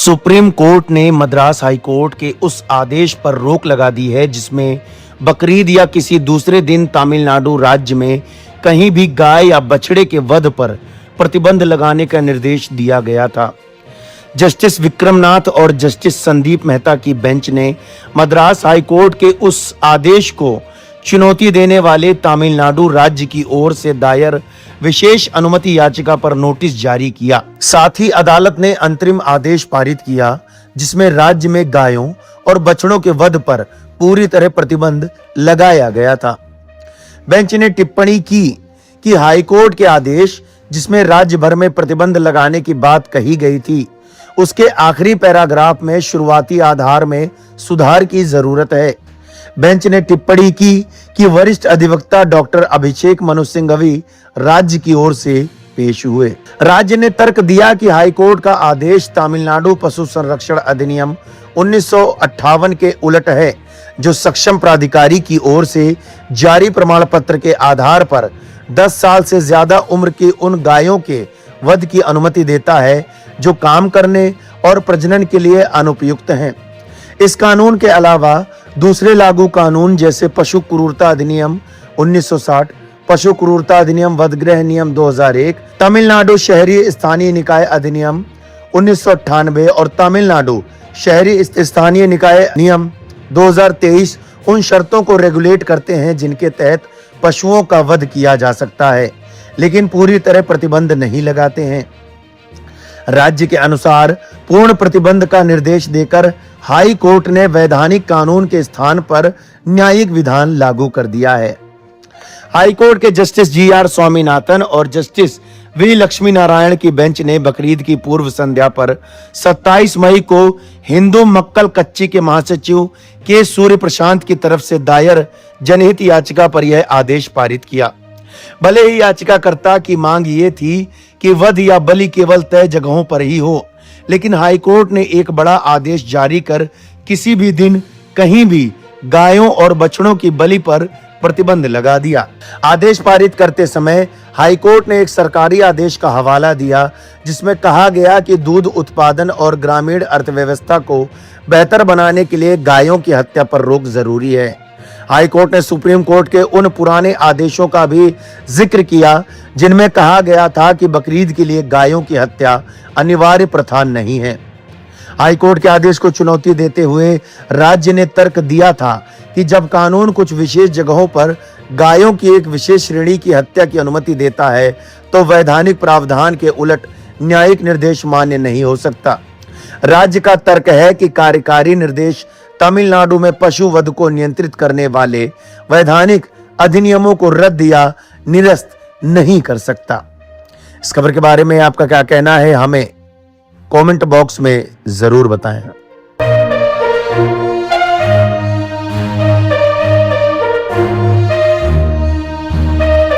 Supreme court ने Madras high court के उस आदेश पर रोक लगा दी है जिसमें बकरीद या किसी दूसरे दिन तमिलनाडु राज्य में कहीं भी गाय या बछड़े के वध पर प्रतिबंध लगाने का निर्देश दिया गया था। जस्टिस विक्रमनाथ और जस्टिस संदीप मेहता की बेंच ने मद्रास हाई कोर्ट के उस आदेश को चुनौती देने वाले तमिलनाडु राज्य की ओर से दायर विशेष अनुमति याचिका पर नोटिस जारी किया। साथ ही अदालत ने अंतरिम आदेश पारित किया जिसमें राज्य में गायों और बछड़ों के वध पर पूरी तरह प्रतिबंध लगाया गया था। बेंच ने टिप्पणी की कि हाईकोर्ट के आदेश जिसमें राज्य भर में प्रतिबंध लगाने की बात कही गई थी उसके आखिरी पैराग्राफ में शुरुआती आधार में सुधार की जरूरत है। बेंच ने टिप्पणी की कि वरिष्ठ अधिवक्ता डॉक्टर अभिषेक मनु सिंघवी राज्य की ओर से पेश हुए। राज्य ने तर्क दिया कि हाईकोर्ट का आदेश तमिलनाडु पशु संरक्षण अधिनियम 1958 के उलट है, जो सक्षम प्राधिकारी की ओर से जारी प्रमाण पत्र के आधार पर 10 साल से ज्यादा उम्र की उन गायों के वध की अनुमति देता है जो काम करने और प्रजनन के लिए अनुपयुक्त हैं। इस कानून के अलावा दूसरे लागू कानून जैसे पशु क्रूरता अधिनियम 1960, पशु क्रूरता अधिनियम वधगृह नियम 2001, तमिलनाडु शहरी स्थानीय निकाय अधिनियम 1998 और तमिलनाडु शहरी स्थानीय निकाय नियम 2023 उन शर्तों को रेगुलेट करते हैं जिनके तहत पशुओं का वध किया जा सकता है, लेकिन पूरी तरह प्रतिबंध नहीं लगाते हैं। राज्य के अनुसार पूर्ण प्रतिबंध का निर्देश देकर हाई कोर्ट ने वैधानिक कानून के स्थान पर न्यायिक विधान लागू कर दिया है। हाई कोर्ट के जस्टिस जी.आर. स्वामीनाथन और जस्टिस वी. लक्ष्मी नारायण की बेंच ने बकरीद की पूर्व संध्या पर 27 मई को हिंदू मक्कल कच्ची के महासचिव के सूर्य प्रशांत की तरफ से दायर जनहित याचिका पर यह आदेश पारित किया। भले ही याचिकाकर्ता की मांग ये थी कि वध या बलि केवल तय जगहों पर ही हो, लेकिन हाईकोर्ट ने एक बड़ा आदेश जारी कर किसी भी दिन कहीं भी गायों और बछड़ों की बलि पर प्रतिबंध लगा दिया। आदेश पारित करते समय हाईकोर्ट ने एक सरकारी आदेश का हवाला दिया जिसमें कहा गया कि दूध उत्पादन और ग्रामीण अर्थव्यवस्था को बेहतर बनाने के लिए गायों की हत्या पर रोक जरूरी है। हाईकोर्ट ने सुप्रीम कोर्ट के उन पुराने आदेशों का भी जिक्र किया जिनमें कहा गया था कि बकरीद के लिए गायों की हत्या अनिवार्य प्रथा नहीं है। हाईकोर्ट के आदेश को चुनौती देते हुए राज्य ने तर्क दिया था कि जब कानून कुछ विशेष जगहों पर गायों की एक विशेष श्रेणी की हत्या की अनुमति देता है तो वैधानिक प्रावधान के उलट न्यायिक निर्देश मान्य नहीं हो सकता। राज्य का तर्क है कि कार्यकारी निर्देश तमिलनाडु में पशु वध को नियंत्रित करने वाले वैधानिक अधिनियमों को रद्द या निरस्त नहीं कर सकता। इस खबर के बारे में आपका क्या कहना है, हमें कमेंट बॉक्स में जरूर बताएं।